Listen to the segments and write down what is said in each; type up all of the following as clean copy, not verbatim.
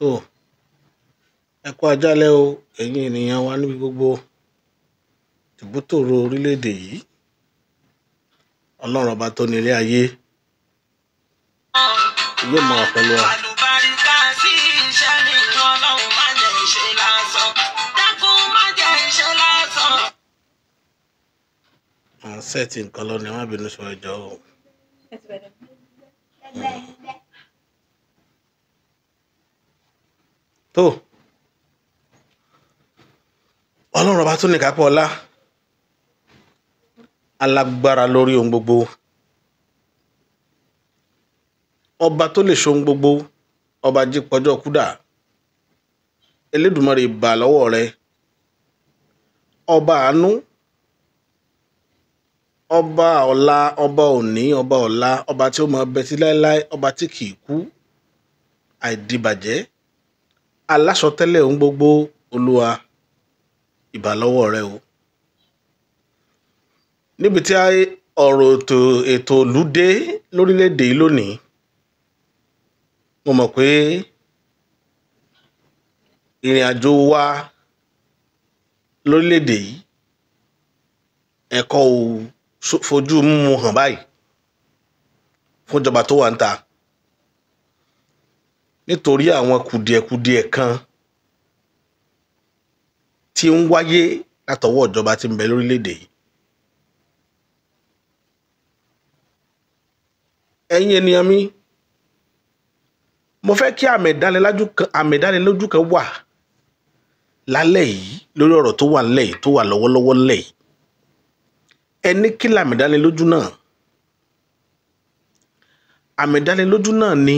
tó ẹ kú àjálẹ́ o ẹ̀yin ènìyàn wa níbi gbogbo tìbútòrò orílẹ̀-èdè yìí. Ọlọ́run ọba tó ní ilé ayé yóò máa pẹ̀lú wa. àlùbáríkà sí iṣẹ́ mi Ọlọ́run má jẹ́ ṣe lásán, dákun má jẹ́ ṣe lásán. À ń sẹ́ẹ̀tì nǹkan lọ ni ẹ má bínú sọ ẹjọ́ o. tó Ọlọ́run ọba tó ní kápẹ́ ọlá, alágbára lórí ohun gbogbo, ọba tó lè ṣohun gbogbo, ọba jípọjọ́ kúdà, Elédùmarè bà lọ́wọ́ rẹ, ọba àánú, ọba ọ̀la, ọba òní, ọba ọ̀la, ọba tí ó máa bẹ sí láéláé, ọba tí kì í kú, àìdìbàjẹ́, alásọtẹ́lẹ̀ ohun gbogbo. Olúwa, ìbà lọ́wọ́ rẹ o. Níbi tí ọ̀rọ̀ ètò ìlú dé lórílẹ̀‐èdè yìí lónìí, mo mọ̀ pé ìrìn àjò wa lórílẹ̀‐èdè yìí ẹ̀kọ́ ò fojú mímu hàn báyìí fún ìjọba tó wà ń ta, nítorí àwọn kùdìẹ̀kudiẹ kan tí ń wáyé látọwọ́ ìjọba tí ń bẹ lórílẹ̀‐èdè yìí. Ẹ̀yin ènìyàn mi, mo fẹ́ kí àmì ìdánilójú kan wà lálẹ́ yìí lórí ọ̀rọ̀ tó wà nílẹ̀ yìí, tó wà lọ́wọ́lọ́wọ́ nílẹ̀ yìí. Ẹni kí làmì ìdánilójú náà? Àmì ìdánilójú náà ni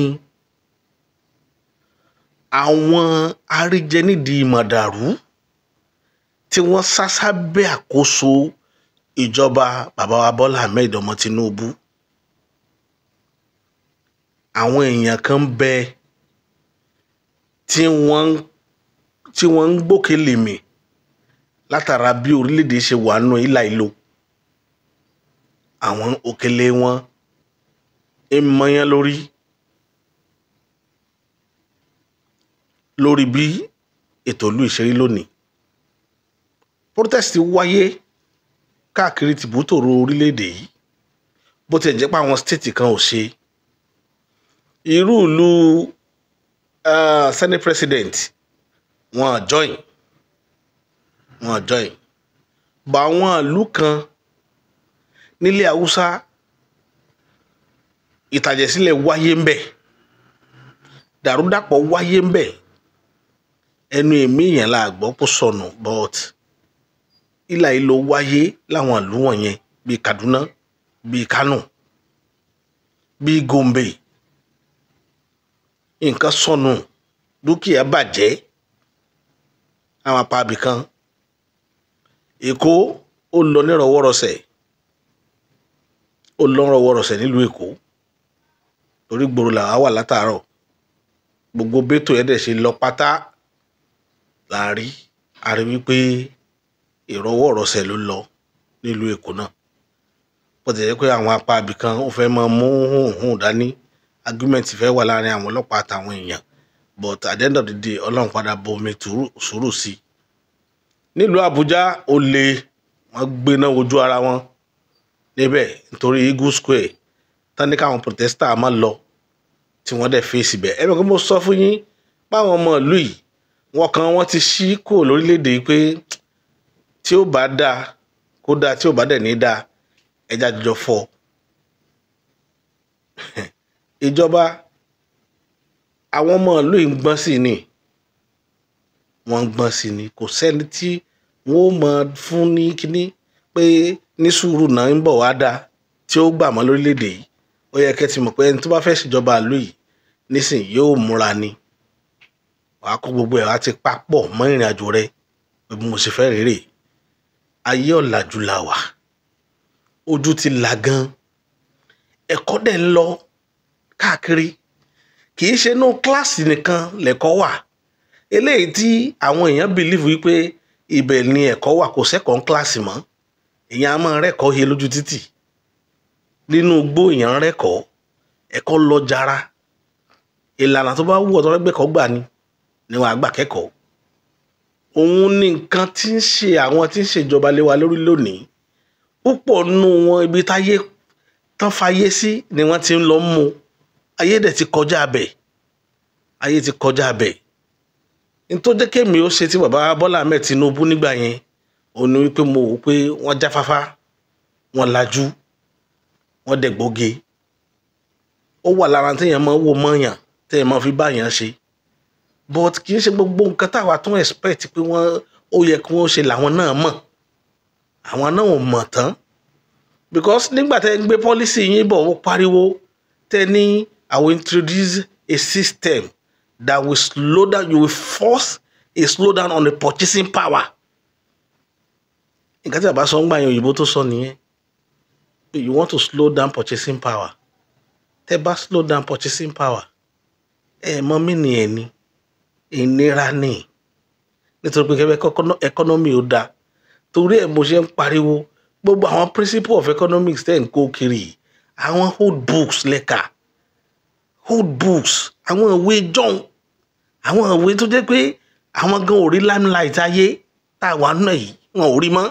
àwọn aríjẹnídìí mọ̀dàrú tí wọ́n sá sábẹ́ àkóso ìjọba bàbá wa Bọ́lá Ahmed ọmọ Tinubu. Àwọn èèyàn kan ń bẹ tí wọ́n ń gbókèlè mì látara bí orílẹ̀-èdè ṣe wà nù ìlà ìlò. Àwọn òkèlè wọn ń mọyán lórí bí ètò ìlú ìṣeré lónìí. Protest wáyé káàkiri tìbútòrò orílẹ̀-èdè yìí, bó ti jẹ́ pé àwọn state kan ò ṣe. Irú ìlú Senate President wọn join, bá àwọn ìlú kan nílẹ̀ Haúsá ìtàjẹ̀sílẹ̀ wáyé ń bẹ̀, dàrúdàpọ̀ wáyé ń bẹ̀. Ẹnu èmi èèyàn la gbọ́ kó sọnù, but ìlà ìlò wáyé láwọn ìlú wọ̀nyẹn bíi Kaduna, bíi Kano, bíi Gombe. Nǹkan sọnù, dúkìá bàjẹ́ àwọn apá ibì kan. Èkó ó lọ nírọ̀wọ́rọ̀sẹ̀ nílùú Èkó, torí gbòòrò làwa wà látàárọ̀. Gbogbo bẹ́tò yẹn dẹ̀ ṣe lọ pátá láàrí, a rí wípé ìrọ̀wọ́rọ̀sẹ̀ ló lọ nílùú Èkó náà. Bó ti jẹ́ pé àwọn apá ibì kan ó fẹ́ máa mú hùn dání, argument fẹ́ wà láàrin àwọn ọlọ́pàá àtàwọn èèyàn, but at the end of the day Ọlọ́run padà bomi sùúrù sí i. Nílùú Àbújá ó lé, wọ́n gbéná ojú ara wọn níbẹ̀ nítorí Eagle Square tán ní káwọn protester máa lọ, tí wọ́n dẹ̀ fèsì bẹ̀. Ẹ mọ̀ pé mo sọ fún yín báwọn ọmọ ìlú yìí wọ́n ti ṣí kúrò lórílẹ̀‐èdè yìí pé tí ó bá dáa kó dáa, tí ó bá dẹ̀ ní dáa ẹja jọ fọ́. Ìjọba, àwọn ọmọ ìlú yìí ń gbọ́n sí ni, wọ́n ń gbọ́n sí ni. Kò sẹ́ni tí wọ́n ó máa fún ní kíní pé ní sùúrù náà ń bọ̀ wá dáa tí ó gbà mọ́ lórílẹ̀‐èdè yìí. Ó yẹ kẹ́ ti mọ̀ pé ẹni tó bá fẹ́ ṣèjọba ìlú yìí nísìnyí yóò múra ni. Wàá kó gbogbo ẹ̀ wá ti papọ̀ mọ́ ìrìn àjò rẹ bí mo ṣe fẹ́ rèrè. Ayé ọ̀làjú la wà, ojú ti là gan, ẹ̀kọ́ dẹ̀ ń lọ káàkiri. Kì í ṣe inú kíláàsì nìkan lẹ̀kọ́ wà. Eléyìí tí àwọn èèyàn believe wípé ibẹ̀ ni ẹ̀kọ́ wà, kò sẹ́kọ̀ọ́ kíláàsì mọ́. Èèyàn á máa rẹ́kọ̀ọ́ he lójú títì, nínú igbó èèyàn rẹ́kọ̀ọ́, ẹ̀kọ́ lọ jara. Ìlànà tó bá wù ọ́ tó rẹ́gbẹ̀kọ́ gbà ni. ni wọ́n á gbà kẹ́kọ̀ọ́. Òun ní nǹkan tí ń ṣe àwọn tí ń ṣèjọba lé wa lórí lónìí. Púpọ̀ nínú wọn ibi táyé tán fayé sí ni wọ́n ti ń lọ mú. Ayé dẹ̀ ti kọjá bẹ̀. Ayé ti kọjá bẹ̀. N tó jẹ́ kémi ó ṣe tí bàbá Bọ́lá Ahmed Tinubu nígbà yẹn, òun ni wípé mo wò pé wọ́n jáfáfá, wọ́n lajú, wọ́n dẹ̀ gbóge. Ó wà lára téèyàn máa ń wò mọ́yàn, téèyàn máa fi báyàn ṣe. But kì í ṣe gbogbo nǹkan táwa tún expect pé ó yẹ kí wọ́n ṣe làwọn náà mọ̀. Àwọn náà ò mọ̀ tán. Because nígbà tẹ́ ń gbé policy yín bọ̀, ó pariwo tẹ́ ní I will introduce a system that will slow down, you will force a slowdown on the purchasing power. Nǹkan tí bàbá sọ ń gbà yẹn òyìnbó tó sọ nìyẹn. You want to slow down purchasing power. Tẹ́ bá slow down purchasing power, mọ̀ mí ni ẹ̀ ni. Ìnira ni. Nítorí pé kẹ́fẹ́ economy ó dáa. Torí ẹ̀ mo ṣe ń pariwo gbogbo àwọn principle of economics tẹ́ ń kó kiri. Àwọn old books lẹ́ka. Old books. Àwọn ìwé john. Àwọn ìwé tó jẹ́ pé àwọn gan ò rí limelight ayé tá a wà náà yìí. Wọn ò rí mọ́.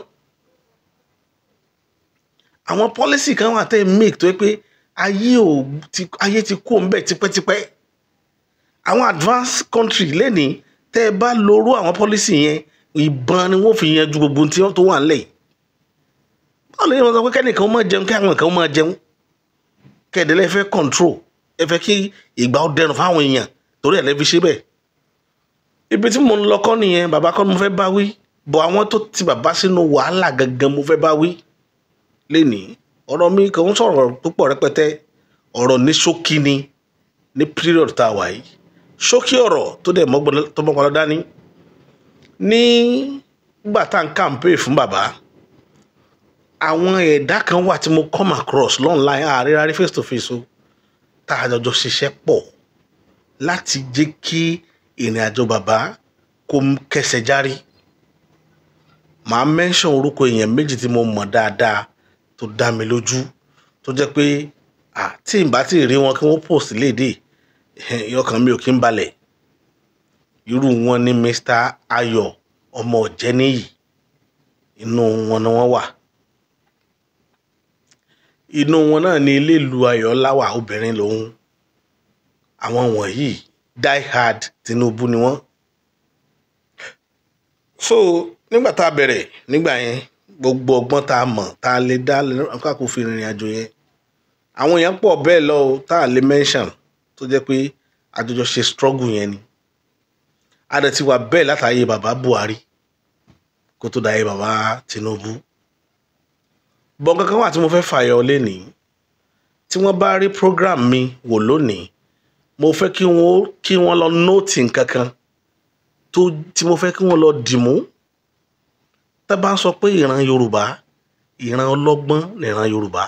Àwọn policy kan wà tẹ́ make tó yẹ pé ayé ti kú ńbẹ̀ tipẹ́tipẹ́. Àwọn advanced country lẹ́ni tẹ́ ẹ bá lóró àwọn policy yẹn, ìbọn ni wọ́n fi yanjú gbogbo tí wọ́n tó wà nílẹ̀ yìí. Báwo lè wọ́n sọ pé kẹ́nìkan máa jẹun kí àwọn kan máa jẹun? Kẹ̀dẹ̀lẹ́ fẹ́ control, ẹ fẹ́ kí ìgbà ó dẹrùn fáwọn èèyàn torí ẹ̀ lẹ́ fi ṣe bẹ́ẹ̀. Ibi tí mo ń lọ kọ́ nìyẹn, bàbá kọ́ ni mo fẹ́ bá wí. Bọ̀ àwọn tó ti bàbá sínú wàhálà gangan mo fẹ́ bá wí. Lénìí, ọ̀rọ̀ mi kò ń sọ̀rọ̀ púpọ̀ rẹpẹtẹ. Ọ̀rọ̀ ní ṣókí ni ní period tá a wà yìí. Ṣókí ọ̀rọ̀ tó dẹ̀ mọ́gbọ́n lọ́dá ní. Nígbà tá à ń campaign fún bàbá, àwọn ẹ̀dá kan wà tí mo come across online àárín face to face o, tá a jọjọ ṣiṣẹ́ pọ̀ láti jẹ́ kí ìrìn àjò bàbá kó kẹsẹ̀ járí. Màá mention orúkọ èèyàn méjì tí mo mọ̀ dáadáa tó dá mi lójú, tó jẹ́ pé tí n bá ti rí wọn kí wọ́n post léde, ọkàn mi ò kí ń balẹ̀. Irú wọn ni Mr. Ayọ̀ ọmọ Ọ̀jẹ́níyì. Inú wọn ni wọ́n wà. Inú wọn náà ni Ilélu Ayọ̀láwà, obìnrin lòun. Àwọn wọ̀nyí die hard Tinubu ni wọ́n. So nígbà tá a bẹ̀rẹ̀ nígbà yẹn, gbogbo ọgbọ́n tá a mọ̀ tá a lè dá kákò fi rìnrìn àjò yẹn, àwọn èèyàn pọ̀ bẹ́ẹ̀ lọ tá a lè mention tó jẹ́ pé àjọjọ ṣe struggle yẹn ni. A dẹ̀ ti wà bẹ́ẹ̀ látàyè bàbá Buhari kó tó dáyé bàbá Tinubu. Bọ́n kankan wà tí mo fẹ́ fàyọ lénìí, tí wọ́n bá rí program mi wò lónìí, mo fẹ́ kí wọ́n lọ nóòtì nǹkankan tí mo fẹ́ kí wọ́n lọ dìmú. Tá bá ń sọ pé ìran Yorùbá, ìran ọlọ́gbọ́n ni ìran Yorùbá.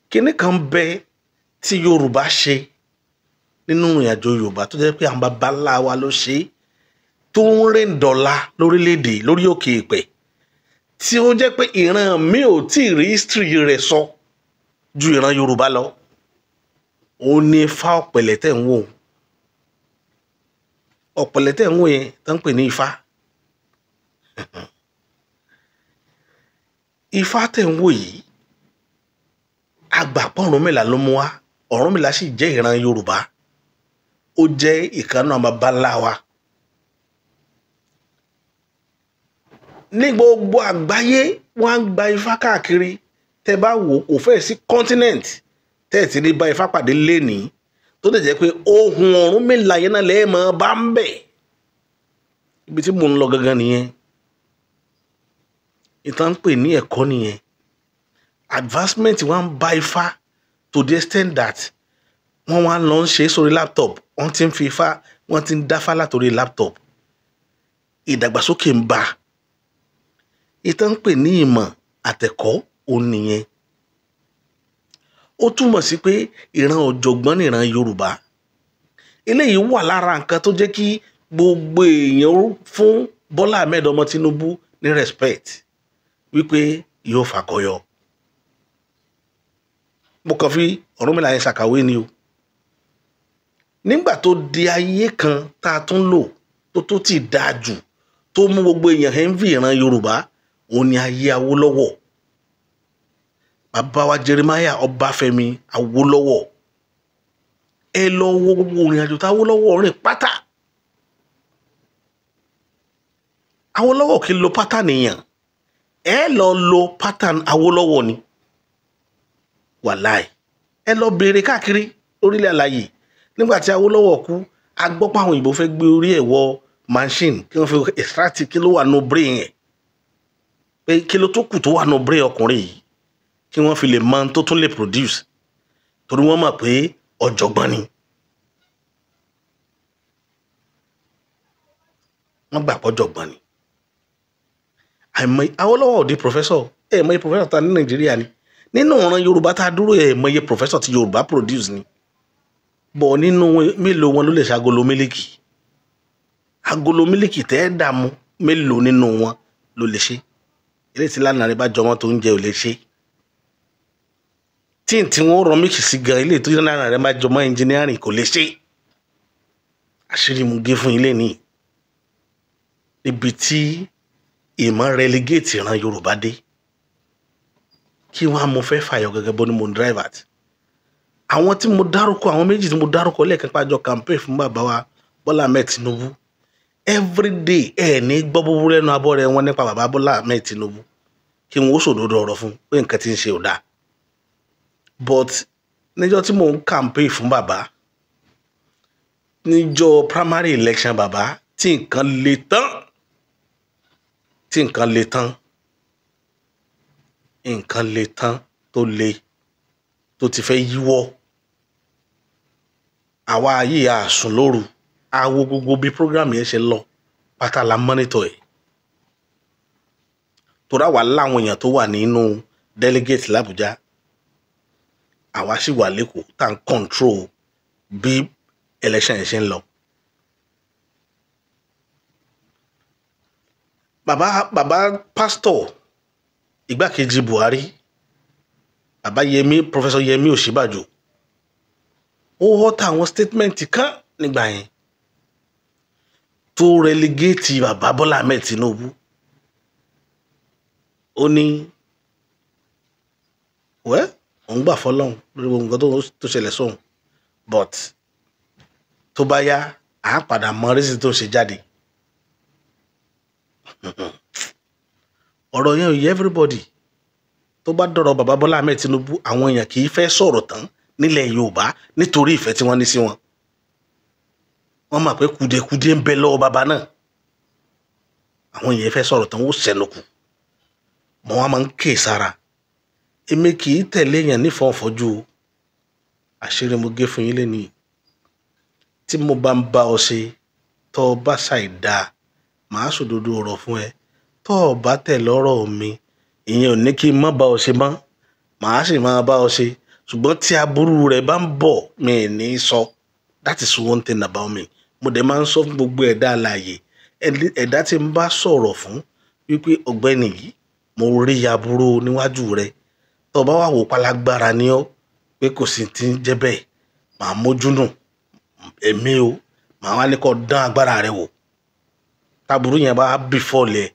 Kíní kan bẹ tí Yorùbá ṣe nínú ìrìnàjò Yorùbá tó jẹ́ pé àwọn baba ńlá wa ló ṣe, tó ń rìn dọ̀la lórílẹ̀‐èdè lórí òkè ìpẹ̀, tí ó jẹ́ pé ìran mi ò tí ì rí history rẹ̀ sọ ju ìran Yorùbá lọ. Ó ní Ifá ọ̀pẹ̀lẹ̀ tẹ̀ ń wò. Ọ̀pẹ̀lẹ̀ tẹ̀ ń wò yẹn tó ń pè ní Ifá. Ifá tẹ̀ ń wò yìí, àgbàpọ̀ Ọ̀rúnmìlà ló mú wá. Ọ̀rúnmìlà sì jẹ́ ìran Yorùbá. Ó jẹ́ ìkànnà baba ńlá wa. Ní gbogbo àgbáyé wọ́n á gba Ifá káàkiri. Tẹ́ bá wò kò fẹ́ sí continent tẹ́ ẹ̀ ti ní bá Ifá pàdé lénìí tó dẹ̀ jẹ́ pé ohun Ọ̀rúnmìlà yẹn náà lẹ́ẹ̀mọ́ bá ń bẹ̀. Ibi tí mò ń lọ gangan nìyẹn. Ìtàn ń pè ní ẹ̀kọ́ nìyẹn. Advancement wọ́n ń bá Ifá to the extent that wọ́n wá lọ ń ṣe sórí laptop, wọ́n ti ń fi Ifá, wọ́n ti ń dáfá látòrí laptop. Ìdàgbàsókè ń bá. Ìtàn ń pè ní ìmọ̀ àtẹ̀kọ́ òun nìyẹn. Ó túmọ̀ sí pé ìran ọ̀jọ̀gbọ́n ní ìran Yorùbá. Eléyìí wà lára nǹkan tó jẹ́ kí gbogbo èèyàn fún Bọ́lá Ahmed ọmọ Tinubu ní respect wípé yóò fàkọyọ. Mo kàn fi Ọ̀rúnmìlà yẹn ṣàkàwé ni o. nígbà tó di ayé kan tá a tún lò tó ti dáa jù tó mú gbogbo èèyàn envy ìran Yorùbá òun ni ayé Awólọ́wọ̀. Bàbá wa Jeremiah Ọbáfẹ́mi Awólọ́wọ̀, ẹ lọ wo gbogbo ìrìn àjò táwólọ́wọ̀ rìn pátá. Awólọ́wọ̀ kì í lo pátá nìyàn, ẹ lọ lo pátán Awólọ́wọ̀ ni wàláì. Ẹ lọ béèrè káàkiri orílẹ̀ àlàyé. Nígbà tí Awólọ́wọ̀ kú, a gbọ́ pé àwọn òyìnbó fẹ́ gbé orí ẹ̀ wọ machine kí wọ́n fi extract kí ló wà nù brain ẹ̀, pé kí ló tó kù tó wà nù brain ọkùnrin yìí, kí wọ́n fi lè mọ tó tún lè produce, torí wọ́n mọ̀ pé ọ̀jọ̀gbọ́n ni. Wọ́n gbà pọ̀ ọ̀jọ̀gbọ́n ni. Awólọ́wọ̀ di professor, mọye professor ta ní Nàìjíríà ni. Nínú ọ̀ràn Yorùbá tá a dúró mọye professor tí Yorùbá produce ni. Bọ̀ nínú mélòó wọn ló lè ṣe agolo mílíkì? Agolo mílíkì tẹ́ ẹ dààmú mélòó nínú wọn ló lè ṣe? Ilé tí lánàá rẹ bá jọmọ́ tó ń jẹ ò lè ṣe. Tí wọ́n rọ mílíkì sí gan, ilé tó lánàá rẹ bá jọmọ́ engineering kò lè ṣe. Àṣírí mo gé fún ilé ní ibi tí ìmọ̀ relegate ìran Yorùbá dé. Kí wọ́n á mo fẹ́ fàyọ gẹ́gẹ́ bó ni mo ń drive at. Àwọn tí mo dárúkọ, àwọn méjì tí mo dárúkọ lẹ́ẹ̀kan pàjọ campaign fún bàbá wa Bọ́lá Ahmed Tinubu, everyday ní gbọ́ búburú lẹ́nu abọ́ rẹ̀ wọ́n nípa bàbá Bọ́lá Ahmed Tinubu, kí wọ́n ó sòdodo ọ̀rọ̀ fún pé nǹkan tí ń ṣe ò dáa. But níjọ́ tí mò ń campaign fún bàbá, níjọ́ primary election bàbá, tí nǹkan le tán, nǹkan le tán tó ti fẹ́ yíwọ́. Àwa yìí àsùn lóru, a wo gbogbo bí program yẹn ṣe lọ pátá la monitor ẹ̀. Torí àwa láwọn èèyàn tó wà nínú delegate l'Abuja, àwa sì wà lẹ́kọ̀ọ́ tá à ń control bí election yẹn ṣe ń lọ. Bàbá pastor igbákejì Buhari, bàbá Professor Yẹmí Ọ̀ṣínbàjò, ó họ́ta àwọn statement kan nígbà yẹn tó relegate bàbá Bọ́lá Ahmed Tinubu. Ó ní òun gbà fọlọ́hún lórí gbogbo nǹkan tó ṣẹlẹ̀ sóhun, but tó bá yá à á padà mọ rísì tó ṣe jáde. Ọ̀rọ̀ yẹn ò yẹ everybody. Tó bá dọ̀rọ̀ bàbá Bọ́lá Ahmed Tinubu, àwọn èèyàn kì í fẹ́ sọ̀rọ̀ tán nílẹ̀ Yorùbá nítorí ìfẹ́ tí wọ́n ní sí wọn. Wọ́n mọ̀ pé kùdìẹ̀kùdìẹ̀ ń bẹ lọ́wọ́ bàbá náà. Àwọn èèyàn fẹ́ sọ̀rọ̀ tán ó sẹnukù. Mọ́ wọn máa ń ké sára. Èmi kì í tẹ̀lé èèyàn nífọ̀ọ́fọ́jú. Àṣírí mo gé fún yín lénìí. Tí mo bá ń bá ọ ṣe, tọ́ ọ bá ṣàìdá, màá sòdodo ọ̀rọ̀ fún ẹ. Tọ́ ọ bá tẹ̀ lọ́rọ̀ mi, ìyẹn ò ní kí n má bá ọ ṣe mọ́. Màá sì máa bá ọ ṣe. Ṣùgbọ́n tí aburú rẹ̀ bá ń bọ̀, mi ò ní sọ. That is one thing about me. Mo dẹ̀ máa ń sọ fún gbogbo ẹ̀dá alààyè. Ẹ̀dá tí n bá sọ̀rọ̀ fún wípé ọ̀gbẹ́ni yìí, mo rí aburú níwájú rẹ̀. Tọ́ bá wà wò pálágbára ní ọ́ pé kò sí ti ń jẹ́ bẹ́ẹ̀, màá mójú nù. Èmi o, màá wá ní kó dán agbára rẹ̀ wò. Taburú yẹn bá bí fọ́ọ̀lẹ̀,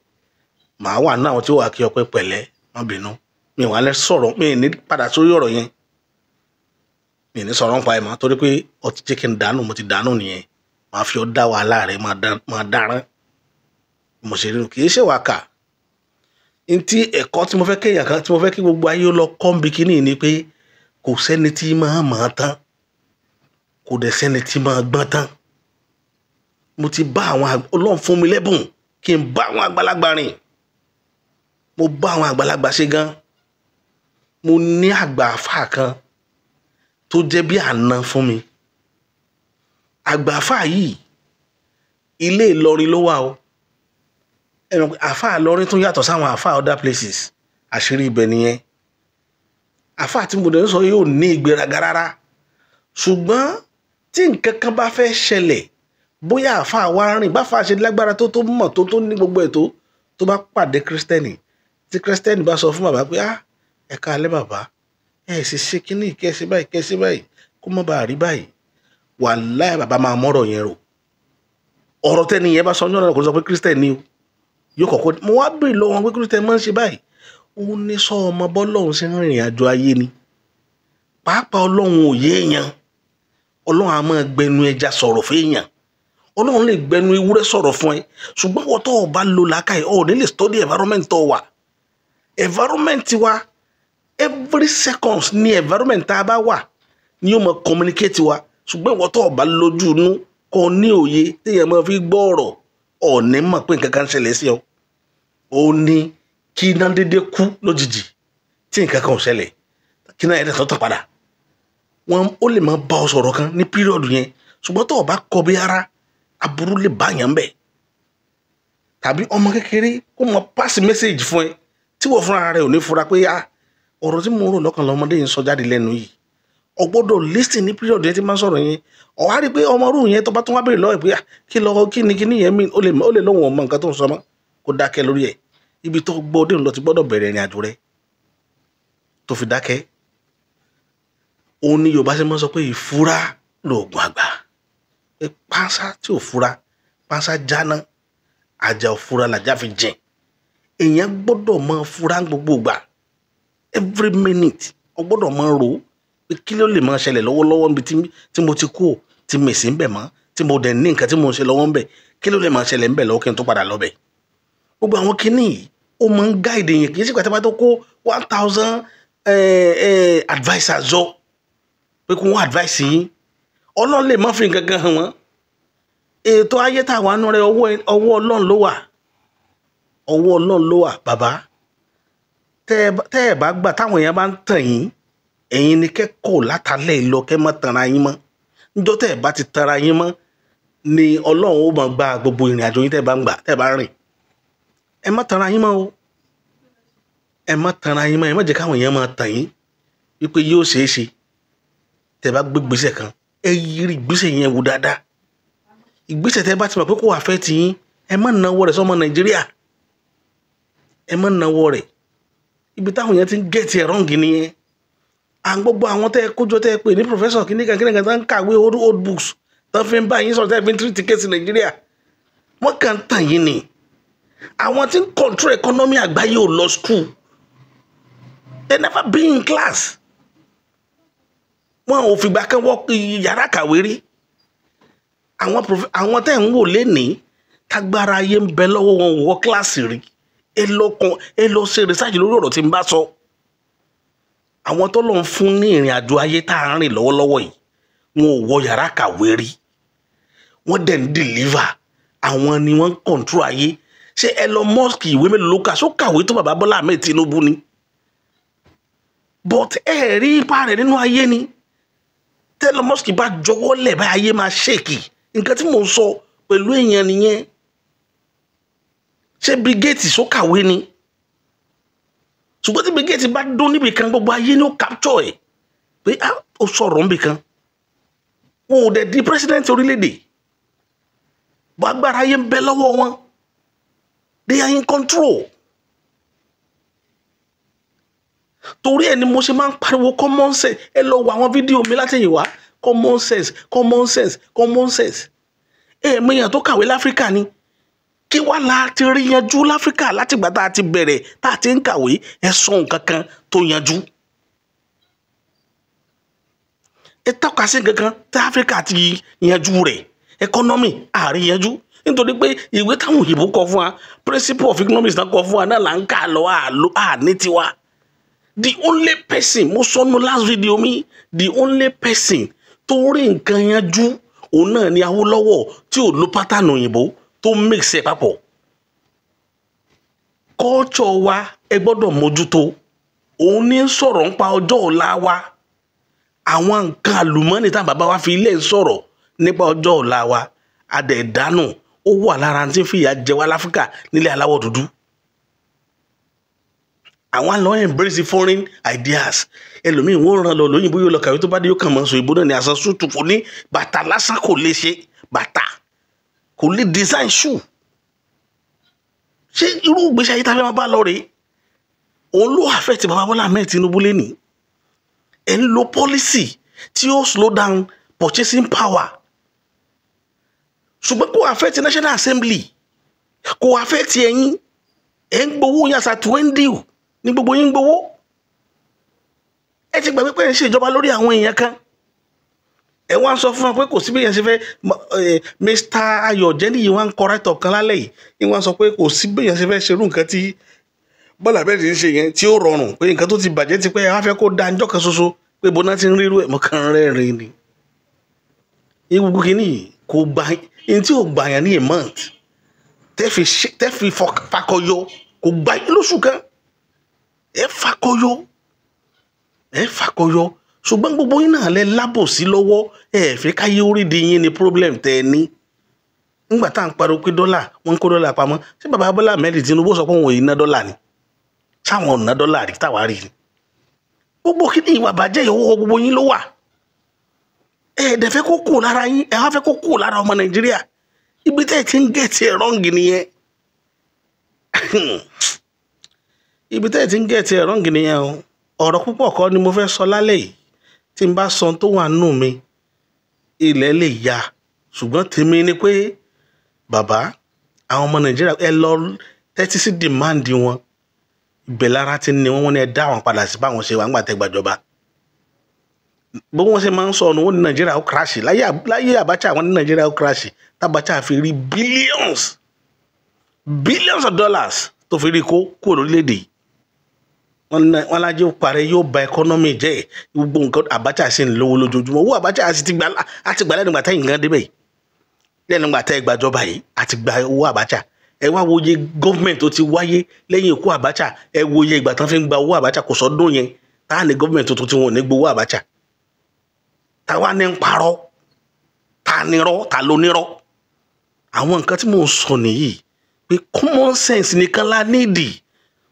màá wà náà tí ó wà kí ọpẹ́ pẹ̀lẹ́, má bínú. Mi wà lẹ́ sọ̀rọ̀, mi ní padà sórí ọ̀rọ̀ yẹn. Mi ní sọ̀rọ̀ nípa ẹ̀ mọ́ torí pé ó ti jẹ́ kí n dànù, mo ti dànù nìyẹn. Màá fi ọ́ dá wàhálà rẹ̀, máa dáràn. Mo ṣe rí nu, kì í ṣe wà kà. Ntí ẹ̀kọ́ tí mo fẹ́ kéèyàn kan, tí mo fẹ́ kí gbogbo ayé lọ kọ́ ń bikini ni pé kò sẹ́ni tí máa mọ̀ tán, kò dẹ̀ sẹ́ni tí máa gbọ́n tán. Mo ti bá àwọn Ọlọ́run fún mi lẹ́bùn kí n bá àwọn àgbàlagbà rìn. Mo bá àwọn àgbàlagbà ṣe gan. Mo ní àgbà àfà kan tó jẹ́ bí àna fún mi. Àgbà àfà yìí ilé Ìlọrin ló wà o. Àfà Ìlọrin tún yàtọ̀ sáwọn àfà other places. Àṣírí ibẹ̀ nìyẹn. Àfà tí mo dẹ̀ sọ yóò ní ìgbéraga rárá. Ṣùgbọ́n tí nǹkan kan bá fẹ́ ṣẹlẹ̀, bóyá àfà wa rìn, bá fà ṣe lágbára tó mọ̀ tó ní gbogbo ẹ̀ tó bá pàdé Kristẹni. Tí Kristẹni bá sọ fún bàbá pé ẹ káalẹ́ bàbá, ẹ sì ṣe kíní kẹ́sí báyìí kó má bàa rí báyìí. wàláhì bàbá máa mọ́rọ̀ yẹn rò ọ̀rọ̀ tẹ́ni yẹn bá sọ ọjọ́ náà kò sọ pé Christian ni o yóò kọ́kọ́ mo wá béèrè lọ́wọ́ wọn pé Christian máa ń ṣe báyìí ó ní sọ ọmọ bọ́lọ́run ṣe ń rìnrìn àjò ayé ni pàápàá ọlọ́run ò yé èèyàn ọlọ́run á máa gbẹnu ẹja sọ̀rọ̀ fún èèyàn ọlọ́run lè gbẹnu ewúrẹ́ sọ̀rọ̀ fún ẹ ṣùgbọ́n wọ́n tó o bá lo làákàyè ọ̀ ní lè study environment tó wà environment wa every seconds ní environment tá a bá wà ni yóò máa communicate wa ṣùgbọ́n wọ́n tó o bá lójú inú kò ní òye téèyàn máa fi gbọ́ ọ̀rọ̀ ọ̀ ní mọ̀ pé nǹkan kan ṣẹlẹ̀ sí ọ ó ní kí iná dédé kú lójijì tí nǹkan kan ò ṣẹlẹ̀ kí iná ẹ̀dẹ̀ tó tàn padà ó lè máa bá ọ sọ̀rọ̀ kan ní píríọ̀dù yẹn ṣùgbọ́n tó o bá kọ bí ara aburú lè bá yàn bẹ̀ tàbí ọmọ kékeré kó mọ pass message fún ẹ tí wọ́n fúnra rẹ̀ ò ní fura pé ọ̀rọ̀ tí mo rò lọ́kàn lọ́mọdé yìí ń sọ jáde lẹ́nu yìí o gbọ́dọ̀ listen ní píríọ̀dù yẹn tí máa ń sọ̀rọ̀ yẹn ó wá rí pé ọmọ rú yẹn tó bá tún wá béèrè lọ́wọ́ pé kí ni yẹn mi ó lè lóhùn ọmọ nǹkan tó ń sọ mọ́ kó dákẹ́ lórí ẹ̀ ibi tó gbọ́ dé lọ ti gbọ́dọ̀ bẹ̀rẹ̀ ìrìn àjò rẹ̀ tó fi dákẹ́ òun ni Yorùbá ṣe máa ń sọ pé ìfura lóògùn àgbà pé pánsá tí ò fura pánsá jáná àjà ò fura làjà fi jìn èèyàn gbọ́dọ̀ máa fura gbogbo ìgbà every minute ó gbọ́dọ̀ máa rò ó pé kí ló lè máa ṣẹlẹ̀ lọ́wọ́lọ́wọ́ níbi tí mo ti kú tí mi sì ń bẹ̀ mọ́ tí mo dẹ̀ ní nǹkan tí mo ń ṣe lọ́wọ́ ń bẹ̀ kí ló lè máa ṣẹlẹ̀ ń bẹ̀ lọ́wọ́ kí n tó padà lọ bẹ̀ gbogbo àwọn kinní yìí ó máa ń gáìdì yẹn kì í ṣe pàtàkì tó kó 1000 advisers jọ pé kó wọ́n advice yín Ọlọ́run lè má fi nǹkan kan hàn wọ́n ètò ayé táwọn àánú rẹ̀ ọwọ́ Ọlọ́run ló wà ọwọ́ Ọlọ́run ló wà bàbá tẹ́ ẹ bá gbà táwọn èèyàn bá ń tàn yín ẹ̀yin ni kẹ́kọ̀ọ́ látàlẹ́ lọ kẹ́ má tanra yín mọ́ níjọ́ tẹ́ ẹ bá ti tanra yín mọ́ ni Ọlọ́run ó máa gba gbogbo ìrìn àjò yín tẹ́ ẹ bá ń gbà tẹ́ ẹ bá rìn ẹ má tanra yín mọ́ o ẹ má tanra yín mọ́ ẹ má jẹ́ káwọn èèyàn máa tàn yín wípé yóò ṣeé ṣe tẹ́ bá gbé ìgbésẹ̀ kan ẹ yiri ìgbésẹ̀ yẹn wò dáadáa ìgbésẹ̀ tẹ́ bá ti mọ̀ pé kò wà fẹ́ ti yín ẹ má náwó rẹ̀ sọ́mọ Nàìjíríà ẹ má náwó rẹ̀ ibi táwọn yẹn ti ń gẹ̀ẹ́tì ẹ̀ rọ́ǹgì nìyẹn gbogbo àwọn tẹ́ kójọ tẹ́ pè ní professor kìnnìkan tó ń kàwé old books tó fi ń bá yín sọ̀rọ̀ tẹ́ fi ń treat case Nàìjíríà wọ́n kàn ń tàn yín ni àwọn tí ń control economy àgbáyé ò lọ school they never been in class wọn ò fìgbà kan wọ yàrá kàwé rí àwọn tẹ́ ń wò lénìí tágbára ayé ń bẹ lọ́wọ́ wọn wọ kíláàsì rí ẹ lọ ṣe research lórí ọ̀rọ̀ tí ń bá sọ àwọn tó lọ ń fún ní ìrìn àjò ayé tá à ń rìn lọ́wọ́lọ́wọ́ yìí wọn ò wọ yàrá kàwé rí wọ́n dẹ̀ ń deliver àwọn ni wọ́n ń control ayé ṣé Elon Musk ìwé mélòó ló kà só kàwé tó bàbá Bọ́lá Ahmed Tinubu ni but ẹ rí ipa rẹ̀ nínú ayé ni Elon Musk bá jọwọ́ lẹ̀ bá ayé máa ṣèkì nǹkan tí mò ń sọ pẹ̀lú èèyàn nìyẹn ṣé Bill Gates só kàwé ni ṣùgbọ́n tí Bill Gates bá dún níbi kan gbogbo ayé ni ó capture ẹ̀ pé ó sọ̀rọ̀ níbi kan wọn ò dẹ̀ di president orílẹ̀-èdè bó agbára ayé ń bẹ lọ́wọ́ wọn they are in control torí ẹ̀ ni mo ṣe máa ń pariwo common sense ẹ lọ wo àwọn fídíò mi látẹ̀yìn wá common sense mìíràn tó kàwé láfíríkà ni kí wá la ti rí yanjú láfíríkà látìgbà tá a ti bẹ̀rẹ̀ tá a ti ń kàwé ẹ sọ nǹkan kan tó yanjú ẹ tọ́ka sí nǹkan kan tí áfíríkà ti yanjú rẹ̀ economy àárín yanjú nítorí pé ìwé táwọn òyìnbó kọ fún wa principle of economics náà kọ fún wa náà là ń kà lọ àní tiwa the only person mo sọ nínú last video mi the only person tó rí nǹkan yanjú òun náà ni Awólọ́wọ̀ tí ò lo pattern òyìnbó tó mix ẹ̀ papọ̀ culture wa ẹ gbọ́dọ̀ mójútó òun ní sọ̀rọ̀ nípa ọjọ́ ọ̀la wa àwọn nǹkan àlùmọ́nì tá bàbá wa fi ilé sọ̀rọ̀ nípa ọjọ́ ọ̀la wa adẹ̀dánù ó wà lára tí ń fìyà jẹ wá láfíríkà nílẹ̀ aláwọ̀ dúdú àwọn lọ embrace foreign ideas ẹlòmíì wọ́n ràn lọ lóyìnbó yóò lọ kàwé tó bá dé yóò kàn mọ́ sọ ìbò náà ní aṣọ sútù kò ní bàtà lásán kò lè ṣe bàtà kò lè design shoe ṣé irú ìgbésí ayé tá a fẹ́ máa bá lọ rèé òun ló affect bàbá Bọ́lá Ahmed Tinubu lẹ́nìí ẹ̀ ń lo policy tí ó slow down purchasing power ṣùgbọ́n kò affect National Assembly kò affect ẹ̀yin ẹ̀ ń gbowó yín àṣà twenty ní gbogbo yín ń gbowó ẹ ti gbàgbé pé ẹ ń ṣèjọba lórí àwọn èèyàn kan ẹ wá ń sọ fún wa pé kò sí bí èèyàn ṣe fẹ́ Mr. Ayọ̀jẹ́lì yìí wá ń correct ọ̀kan lálẹ́ yìí wọ́n sọ pé kò sí bí èèyàn ṣe fẹ́ ṣerú nǹkan tí Bọ́lá Ahmed ń ṣe yẹn tí ó rọrùn pé nǹkan tó ti bàjẹ́ ti pẹ́ ẹ wá fẹ́ kó da ọjọ́ kan ṣoṣo pé bọ́nà ti ń rírú ẹ̀ mọ́kàn rẹ́rìn ni egungun kìíní kò gbà yín tí ò gbà yàn ní a month tẹ́ fi fakọyọ kò gbà yín lóṣù kan ẹ fakọyọ ṣùgbọ́n gbogbo yín náà lẹ lábòsí lọ́wọ́ ẹ fẹ́ káyé orí di yín ni problem tẹ́ ẹ ní nígbà tá à ń pariwo pé dọ́là wọ́n ń kó dọ́là pamọ́ ṣé bàbá Bọ́lá Ahmed Tinubu sọ pé wọn ò yí ná dọ́là ni sáwọn ò ná dọ́là rí táwa rí ni gbogbo kí ni ìwà bàjẹ́ ìwọ́ gbogbo yín ló wà ẹ̀ẹ́dẹ̀ fẹ́ kó kù lára yín ẹ̀ wá fẹ́ kó kù lára ọmọ Nàìjíríà ibi tẹ́ ẹ ti ń gẹ̀ẹ́tì ẹ̀ rọ́ǹgì nìyẹn ibi tẹ́ ẹ ti ń gẹ̀ẹ́tì ẹ̀ rọ́ǹgì nìyẹn o ọ̀rọ̀ púpọ̀ kọ́ ni mo fẹ́ sọ lálẹ́ yìí tí n bá sọ tó wà nù mi ilẹ̀ lè ya ṣùgbọ́n tèmi ni pé bàbá àwọn ọmọ Nàìjíríà ẹ lọ tẹ́tí sí demand wọn ibẹ̀ lára ti ní wọn ní ẹ dá àwọn padà sí báwọn ṣe wà ńgbà tẹ́ gbàjọba bó wọn ṣe máa ń sọ ọ̀nà wọn ní Nàìjíríà ó crash láyé Abacha àwọn ní Nàìjíríà ó crash tábàchà fi rí billions of dollars tó fi rí kó kúrò lórílẹ̀‐èdè wọn lájẹ́ parẹ́ yóò ba economy jẹ́ gbogbo nǹkan Abacha sì ń lówó lójoojúmọ́ owó Abacha àti gbà lẹ́nu gbàtà yìí nǹkan débẹ̀ lẹ́nu gbàtà ìgbàjọba yìí àti gba owó Abacha ẹ wá wo iye gọ́ọ̀mẹ̀ntì tó ti wáyé lẹ́yìn ikú Abacha ẹ wo iye ìgbà tán fi ń gba owó Abacha kò sọ́dún yẹn tá ní gọ́ọ̀mẹ̀ntì tuntun tí wọn ò ní gbowó Abacha tá wá ní ń parọ́ tá nírọ́ tá ló nírọ́ àwọn nǹkan tí mò ń sọ nìyí pé common sense nìkan la nídìí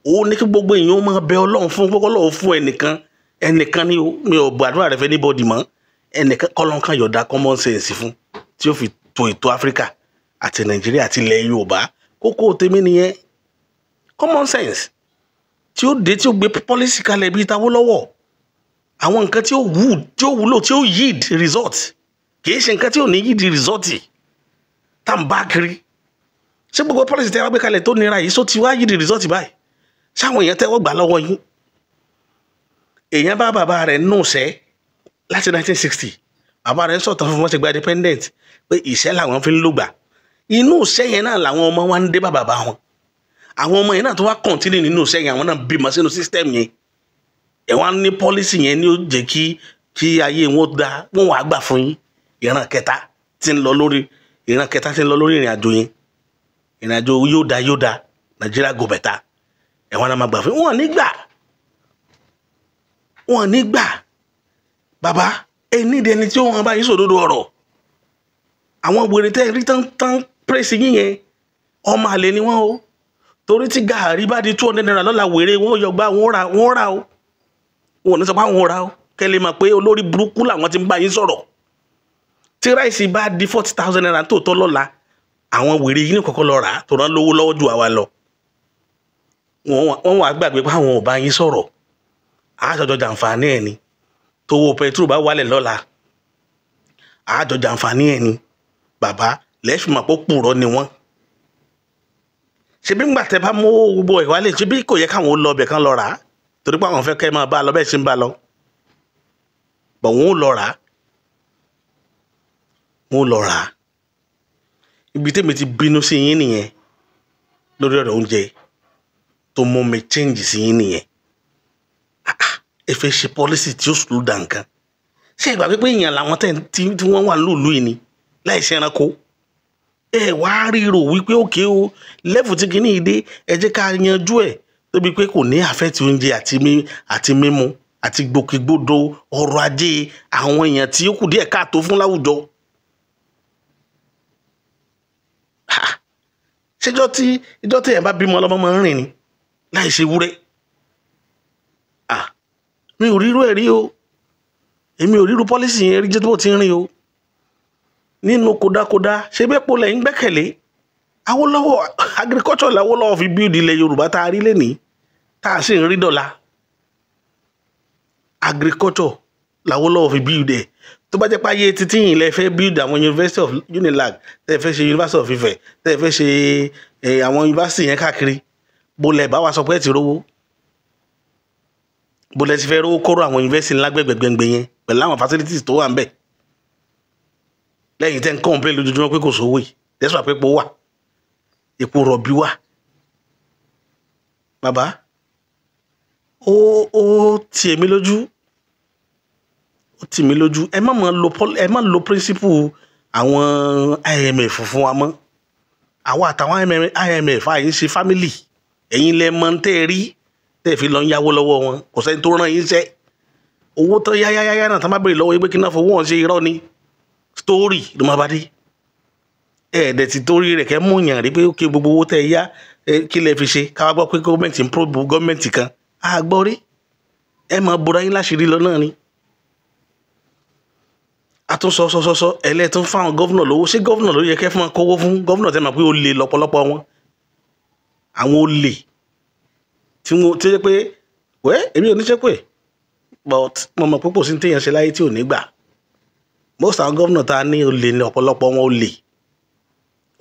ó ní kí gbogbo èèyàn máa bẹ Ọlọ́run fún gbogbo Ọlọ́run fún ẹnìkan ní mi ò gbàdúrà rẹ fẹ́ anybody mọ́ ẹnìkan kọ́lọ́n kan yọ̀dá common sense fún tí ó fi to ètò Áfíríkà àti Nàìjíríà àti ilẹ̀ Yorùbá kókó tèmi nìyẹn common sense tí ó dé tí ó gbé policy kalẹ̀ bíi Awólọ́wọ̀ àwọn nǹkan tí ó wúlò tí ó yield result kì í ṣe nǹkan tí ò ní yield result tá n bá kiri ṣé gbogbo policy tẹ́ wá gbé kalẹ̀ tó nira yìí só ti wá yield result báyìí ṣáwọn èèyàn tẹ́wọ́ gbà lọ́wọ́ yín èèyàn bá bàbá rẹ̀ nù sẹ́ láti 1960 bàbá rẹ̀ sọ̀tàn fún wọn ṣe gba independent pé ìṣẹ́ làwọn fi ń lògbà inú iṣẹ́ yẹn náà làwọn ọmọ wa ń dé bàbá wọn àwọn ọmọ yẹn náà tó wá continue nínú iṣẹ́ yẹn àwọn náà bímọ sínú system yẹn ẹ̀ wọ́n ní policy yẹn ní ó jẹ́ kí ayé wọn dá wọn wàá gbà fún yín ìran kẹta tí ń lọ lórí ìrìn àjò yẹn ìrìn àjò yóò dá Nàìjíríà go better ẹ̀ wọ́n náà máa gbà fún wọn nígbà bàbá ẹ nídìí ẹni tí ó wọn bá yín sòdodo ọ̀rọ̀ àwọn wèrè tẹ́ rí tán pèsè yín yẹn ọmọ àlè ni wọ́n o torí tí gàárì bá di 200 naira lọ́la wèrè wọ́n yọgbà wọ́n rà o wọn ò ní sọ pé àwọn rà o kẹ́lẹ́ mọ̀ pé olórí burúkú làwọn ti ń bá yín sọ̀rọ̀ tí ráìsì bá di 40,000 naira tó tọ́ lọ́la àwọn wèrè yìí ní kọ́kọ́ lọ rà á tó rán lówó lọ́wọ́ ju àwa lọ wọ́n wà gbàgbé pé àwọn ò bá yín sọ̀rọ̀ àjọjọ jàǹfààní ẹ̀ ni tówó pẹtrol bá wálẹ̀ lọ́la àjọ jàǹfààní ẹ̀ ni bàbá lẹ́fìmọ̀ pọ̀ pùrọ̀ ni wọ́n ṣebí ńgbà tẹ́ bá mú gbogbo ẹ̀ wálé ṣebí kò yẹ káwọn lọ ọbẹ̀ kan lọ rà á torí pé àwọn fẹ́ kẹ́ máa bá a lọ bẹ́ẹ̀ ṣe ń bá a lọ bọ̀ wọ́n ò lọ rà á ibi tẹ́mi ti bínú sí yín nìyẹn lórí ọ̀rọ̀ oúnjẹ tó mú mi change sí yín nìyẹn ẹ fẹ́ ṣe policy tí ó slow down kan ṣé ìgbà pípé èèyàn làwọn tí wọ́n wà lóòlù yìí ni láì ṣe ẹranko ẹ wá ríro wípé òkè o level tí kìíní ìdé ẹ jẹ́ ká yanjú ẹ̀ tóbi pé kò ní àfẹ́tì oúnjẹ àti mímu àti gbòkègbodò ọrọ̀ ajé àwọn èèyàn tí ó kù díẹ̀ káàtó fún láwùjọ. ṣéjọ́ tí èèyàn bá bímọ ọlọ́mọ máa ń rìn ni láì ṣe wúrẹ́ mi ò rírú ẹ̀ rí o èmi ò rírú pọ́lísì yẹn rí jẹ́ tó ti ń rìn o nínú kódákódá ṣe bẹ́ẹ̀ pọ̀ lẹ́yìn gbẹ́kẹ̀lé Awólọ́wọ̀ agriculture l'Awólọ́wọ̀ fi build ilẹ̀ Yorùbá tá a rí lẹ́nìí tá a sì ń rí dọ́là agriculture l'Awólọ́wọ̀ fi build ẹ̀ tó bá jẹ́ pé ayé títí yìí lẹ fẹ́ build àwọn University of Unilag tẹ́ fẹ́ ṣe University of Ife tẹ́ fẹ́ ṣe àwọn university yẹn káàkiri bó lẹ bá wa sọ pé ti rówó bó lẹ ti fẹ́ rówó kóró àwọn university ńlá gbẹ̀gbẹ̀gbẹ̀ yẹn pẹ̀lú àwọn facilities tó wà ń bẹ̀ lẹ́yìn tẹ́ ń complain lójoojúmọ́ pé kò sówó yìí tẹ́sán pé epo wà epo rọ̀bì wà bàbá ó tì mí lójú ẹ má lo principle àwọn IMF fún wa mọ́ àwa àtàwọn IMF àyè ń ṣe family ẹ̀yin lẹ mọ̀ tẹ́ rí tẹ́ fi lọ ń yáwó lọ́wọ́ wọn kò sẹ́ni tó rán yín ṣẹ́ owó tán yáyáyá náà tán bá béèrè lọ́wọ́ yín pé kí náà fowó wọn ṣe irọ́ ni story ló máa bá dé ẹ̀ẹ́dẹ̀ tí torí rẹ̀ kẹ́ mú yàn rí pé ó kí gbogbo owó tẹ́ yá kí lẹ fi ṣe káwá gbọ́ pé gọ́ọ̀mẹ̀ntì ń probe gọ́ọ̀mẹ̀ntì kan àgbọ̀ rí ẹ máa bora yín láṣìírí lọ náà ni àtúnṣọ sọsọsọ ẹlẹ́tún fáwọn gọ́vnà lówó ṣé gọ́vnà ló yẹ kẹ́ fún wọn kówó fún gọ́vnà tẹ́ máa pé ó lè lọ́pọ̀lọpọ̀ wọn àwọn olè tí ó jẹ́ pé èmi ò ní ṣe pé but mo mọ̀ pé kò sí téèyàn ṣe láyé tí ò ní gbà most àwọn gọ́vnà tá a ní olè ní ọ̀pọ̀lọpọ̀ wọn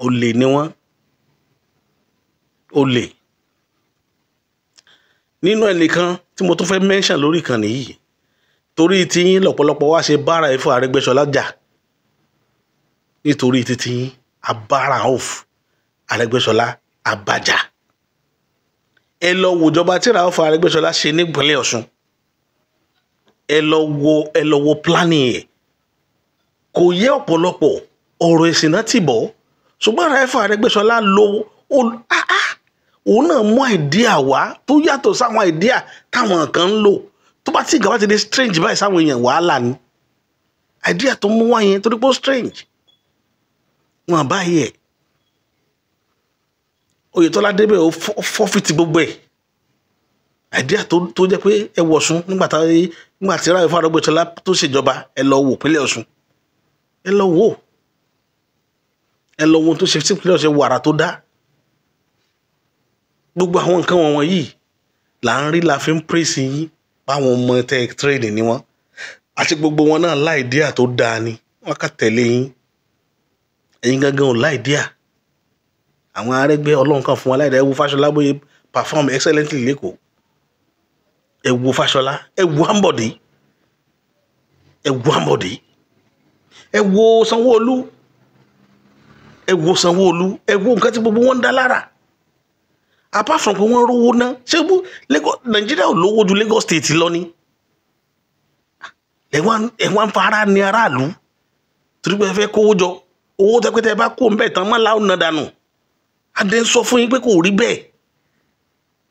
olè ni wọ́n olè nínú ẹnìkan tí mo tún fẹ́ mention lórí ìkànnì yìí torí tiyín lọ́pọ̀lọpọ̀ wá ṣe bára ẹ̀ fún Arẹ́gbẹ́ṣọlá jà nítorí tiyín abára off Arẹ́gbẹ́ṣọlá abájà ẹ lọ wo ìjọba tí ra fún Arẹ́gbẹ́ṣọlá ṣe nípínlẹ̀ Ọ̀ṣun ẹ lọ wo planning ẹ̀ kò yẹ ọ̀pọ̀lọpọ̀ ọ̀rọ̀ ẹ̀sìn náà ti bọ̀ ṣùgbọ́n ara ẹ̀ fún Arẹ́gbẹ́ṣọlá òun náà mú àìdíà wá tó yàtọ̀ sáwọn àìdíà táwọn kan ń lò tó bá tí ìgbà bá ti dé strange báyìí sáwọn èèyàn wàhálà ni idea tó mú wá yẹn torí pé ó strange wọn àbáyé ẹ̀ Oyètọ́lá débẹ̀ ó fọ́fìtì gbogbo ẹ̀ idea tó jẹ́ pé ẹ wọ̀ Ọ̀ṣun nígbà tí ráyè fún Arẹ́gbẹ́ṣọlá tó ṣèjọba ẹ lọ wò pínlẹ̀ Ọ̀ṣun ẹ lọ wò tó ṣe tí pínlẹ̀ Ọ̀ṣun wàrà tó dá gbogbo àwọn nǹkan wọ̀nyí là ń rí la fi ń praise yín báwọn ọmọ tẹ trade ni wọn àti gbogbo wọn náà láìdíà tó dáa ni wọn kà tẹ̀lé yín ẹ̀yin gangan ò láìdíà àwọn Arẹ́gbẹ́ Ọlọ́run kan fún wa láìdíà ẹ wo Fáṣọlá bóyá perform excellently lẹ́kọ̀ọ́ ẹ wo Fáṣọlá ẹ wo Ambode ẹ wo Sanwó-Olú ẹ wo nǹkan tí gbogbo wọn ń dá lára apart from pé wọ́n rówó ná ṣé Nàìjíríà ò lówó ju Lagos State lọ ni ẹ̀wọ̀n fara ní aráàlú torí pé ẹ fẹ́ kówó jọ owó tẹ́pẹ́tẹ́ bá kó ń bẹ̀ tán má láwọn náà dànù adé ń sọ fún yín pé kò rí bẹ́ẹ̀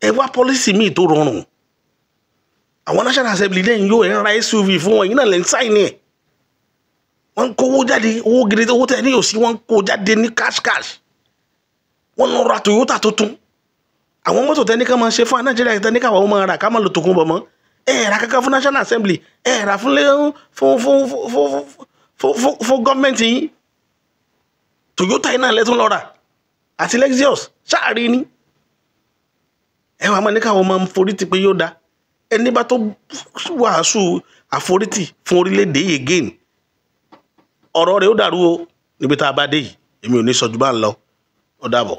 ẹ wá pọ́lísì míì tó rọrùn àwọn National Assembly lẹ́yìn yóò ẹ̀ ń ra SUV fún wọn yìí náà lẹ́ ń sáìnì ẹ̀ wọ́n ń kówó jáde owó gidi owó tẹ̀ ní òsì wọ́n ń kó jáde ní cash wọ́n lọ ra Toyota tuntun àwọn mọ́tò tẹ́ ní ká máa ṣe fún Nàìjíríà tẹ́ ní káwọn máa rà ká máa lo tòkun bọ̀ mọ́ ẹ rà kankan fún National Assembly ẹ rà fún gọ́ọ̀mẹ̀ntì yín Toyota yìí náà lẹ́tún lọ rà àti Lexus ṣáàrí ni ẹ wà máa ní káwọn máa forítì pé yóò dá ẹni bá tó wàásù àforítì fún orílẹ̀-èdè yìí again ọ̀rọ̀ rẹ̀ ó dàrú o níbi tá a bá dé yìí èmi ò ní sọ jù bá ń lọ ó dàbọ̀.